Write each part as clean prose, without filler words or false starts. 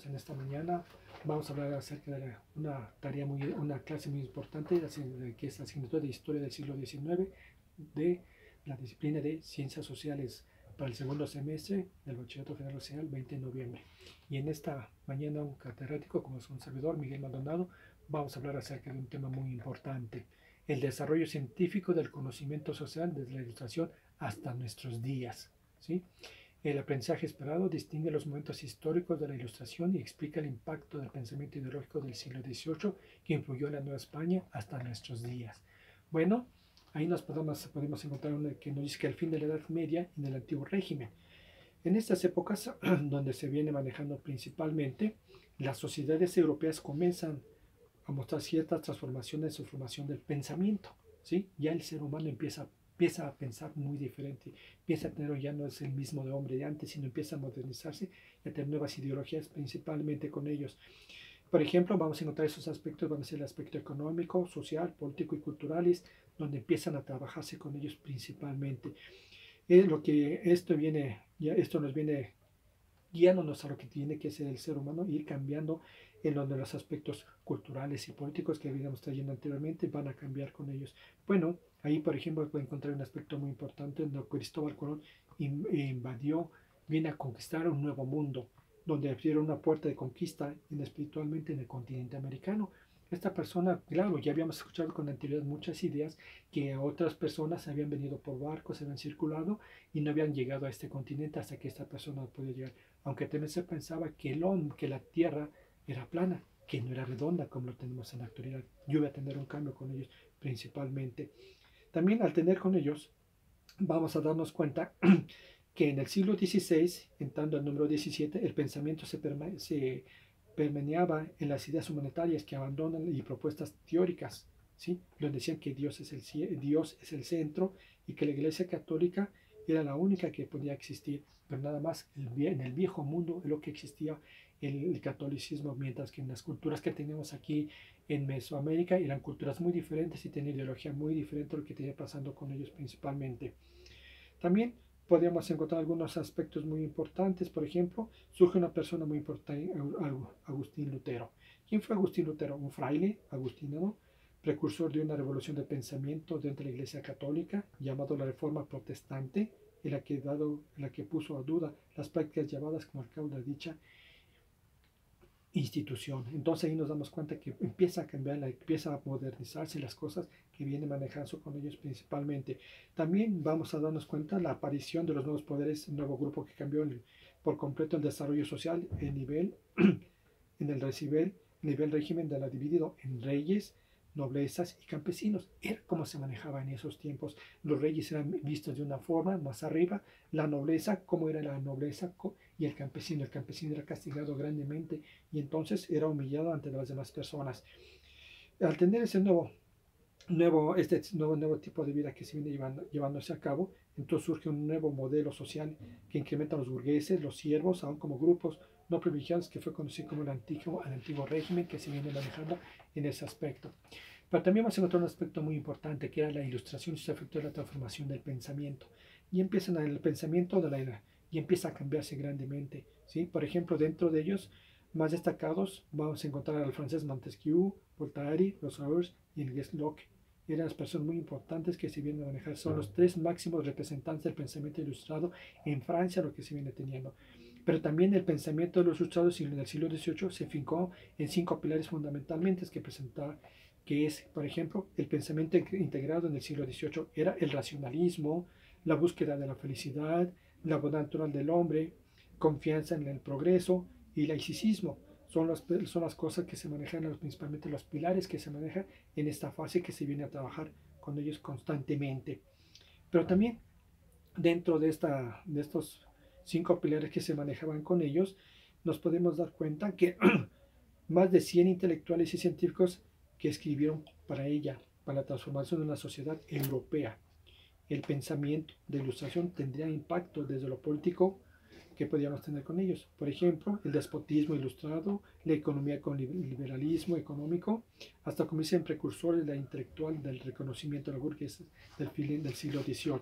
En esta mañana vamos a hablar acerca de una clase muy importante, que es la asignatura de Historia del siglo XIX de la disciplina de Ciencias Sociales para el segundo semestre del Bachillerato Federal Nacional 20 de noviembre. Y en esta mañana un catedrático, como es un servidor, Miguel Maldonado, vamos a hablar acerca de un tema muy importante: el desarrollo científico del conocimiento social desde la Ilustración hasta nuestros días, ¿sí? El aprendizaje esperado distingue los momentos históricos de la Ilustración y explica el impacto del pensamiento ideológico del siglo XVIII que influyó en la Nueva España hasta nuestros días. Bueno, ahí podemos encontrar una que nos dice que al fin de la Edad Media y en el Antiguo Régimen. En estas épocas, donde se viene manejando principalmente, las sociedades europeas comienzan a mostrar ciertas transformaciones en su formación del pensamiento, ¿sí? Ya el ser humano empieza a pensar muy diferente, empieza a tener, ya no es el mismo de hombre de antes, sino empieza a modernizarse y a tener nuevas ideologías, principalmente con ellos. Por ejemplo, vamos a encontrar esos aspectos, van a ser el aspecto económico, social, político y culturales, donde empiezan a trabajarse con ellos principalmente. Es lo que esto nos viene guiándonos a lo que tiene que ser el ser humano, ir cambiando en donde los aspectos culturales y políticos que habíamos trayendo anteriormente van a cambiar con ellos. Bueno, ahí por ejemplo puede encontrar un aspecto muy importante donde Cristóbal Colón invadió, viene a conquistar un nuevo mundo, donde abrieron una puerta de conquista espiritualmente en el continente americano. Esta persona, claro, ya habíamos escuchado con anterioridad muchas ideas que otras personas habían venido por barcos, habían circulado y no habían llegado a este continente hasta que esta persona pudo llegar. Aunque también se pensaba que la Tierra era plana, que no era redonda como lo tenemos en la actualidad. Yo voy a tener un cambio con ellos principalmente. También al tener con ellos, vamos a darnos cuenta que en el siglo XVI, entrando al número 17, el pensamiento se permeaba en las ideas humanitarias que abandonan y propuestas teóricas, ¿sí? Donde decían que Dios es el centro y que la Iglesia Católica era la única que podía existir, pero nada más en el viejo mundo es lo que existía el catolicismo, mientras que en las culturas que tenemos aquí en Mesoamérica eran culturas muy diferentes y tenían ideología muy diferente a lo que tenía pasando con ellos principalmente. También podríamos encontrar algunos aspectos muy importantes. Por ejemplo, surge una persona muy importante, Agustín Lutero. ¿Quién fue Agustín Lutero? Un fraile agustiniano, precursor de una revolución de pensamiento dentro de la Iglesia Católica, llamado la Reforma Protestante, en la que puso a duda las prácticas llevadas como al cabo de dicha institución. Entonces ahí nos damos cuenta que empieza a cambiar, empieza a modernizarse las cosas que viene manejando con ellos principalmente. También vamos a darnos cuenta la aparición de los nuevos poderes, un nuevo grupo que cambió por completo el desarrollo social, en el nivel régimen de la dividido en reyes, noblezas y campesinos. Era como se manejaba en esos tiempos. Los reyes eran vistos de una forma más arriba, la nobleza, cómo era la nobleza, y el campesino. El campesino era castigado grandemente y entonces era humillado ante las demás personas. Al tener ese nuevo tipo de vida que se viene llevándose a cabo, entonces surge un nuevo modelo social que incrementa a los burgueses, los siervos, aún como grupos no privilegiados, que fue conocido como el antiguo régimen, que se viene manejando en ese aspecto. Pero también vamos a encontrar un aspecto muy importante, que era la ilustración y su efecto de la transformación del pensamiento. Y empiezan el pensamiento de la era, y empieza a cambiarse grandemente, ¿sí? Por ejemplo, dentro de ellos, más destacados, vamos a encontrar al francés Montesquieu, Voltaire, Rousseau y el inglés Locke. Eran las personas muy importantes que se vienen a manejar. Son los tres máximos representantes del pensamiento ilustrado en Francia, lo que se viene teniendo. Pero también el pensamiento de los ilustrados en el siglo XVIII se fincó en 5 pilares fundamentalmente que es, por ejemplo, el pensamiento integrado en el siglo XVIII era el racionalismo, la búsqueda de la felicidad, la bondad natural del hombre, confianza en el progreso y laicismo. Son las cosas que se manejan, principalmente los pilares que se manejan en esta fase que se viene a trabajar con ellos constantemente. Pero también dentro de estos 5 pilares que se manejaban con ellos, nos podemos dar cuenta que más de 100 intelectuales y científicos que escribieron para ella, para la transformación de una sociedad europea. El pensamiento de ilustración tendría impacto desde lo político que podíamos tener con ellos. Por ejemplo, el despotismo ilustrado, la economía con liberalismo económico, hasta como dicen precursores de la intelectual del reconocimiento de la burguesa del siglo XVIII,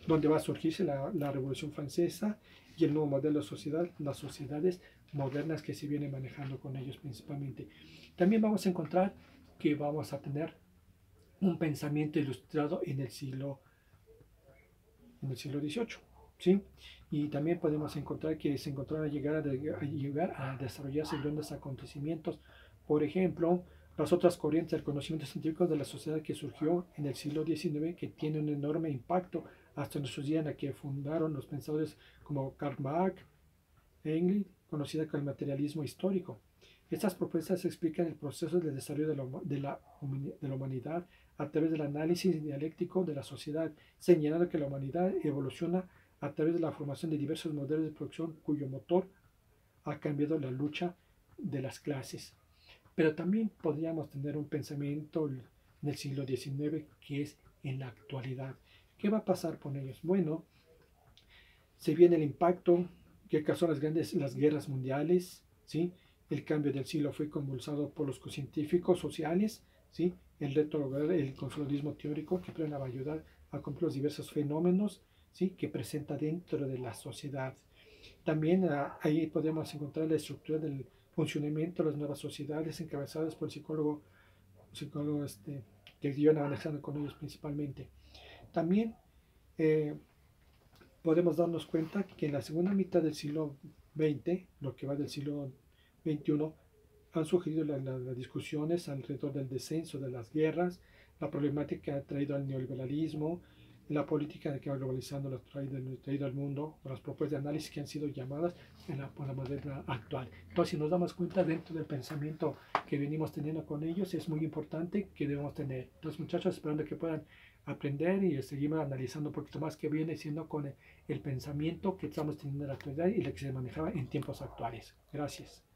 donde va a surgirse la Revolución Francesa y el nuevo modelo de sociedad, las sociedades modernas que se vienen manejando con ellos principalmente. También vamos a encontrar que vamos a tener un pensamiento ilustrado en el siglo XVIII, ¿sí? Y también podemos encontrar que se encontraron llegar a desarrollarse grandes acontecimientos. Por ejemplo, las otras corrientes del conocimiento científico de la sociedad que surgió en el siglo XIX, que tiene un enorme impacto hasta nuestros días, en la que fundaron los pensadores como Karl Marx, Engels, conocida como el materialismo histórico. Estas propuestas explican el proceso de desarrollo de la humanidad a través del análisis dialéctico de la sociedad, señalando que la humanidad evoluciona a través de la formación de diversos modelos de producción cuyo motor ha cambiado la lucha de las clases. Pero también podríamos tener un pensamiento en el siglo XIX que es en la actualidad. ¿Qué va a pasar con ellos? Bueno, se viene el impacto que causó las guerras mundiales, ¿sí? El cambio del siglo fue convulsado por los científicos sociales, ¿sí? El reto lograr el consolidismo teórico que va a ayudar a cumplir los diversos fenómenos, ¿sí? Que presenta dentro de la sociedad. También ahí podemos encontrar la estructura del funcionamiento de las nuevas sociedades encabezadas por el psicólogo que iban analizando con ellos principalmente. También eh, podemos darnos cuenta que en la segunda mitad del siglo XX, lo que va del siglo XXI, han surgido las discusiones alrededor del descenso de las guerras, la problemática que ha traído al neoliberalismo, la política que va globalizando ha traído al mundo, o las propuestas de análisis que han sido llamadas por la moderna actual. Entonces, si nos damos cuenta dentro del pensamiento que venimos teniendo con ellos, es muy importante que debemos tener. Entonces, muchachos, esperando que puedan aprender y seguimos analizando un poquito más qué viene siendo con el pensamiento que estamos teniendo en la actualidad y el que se manejaba en tiempos actuales. Gracias.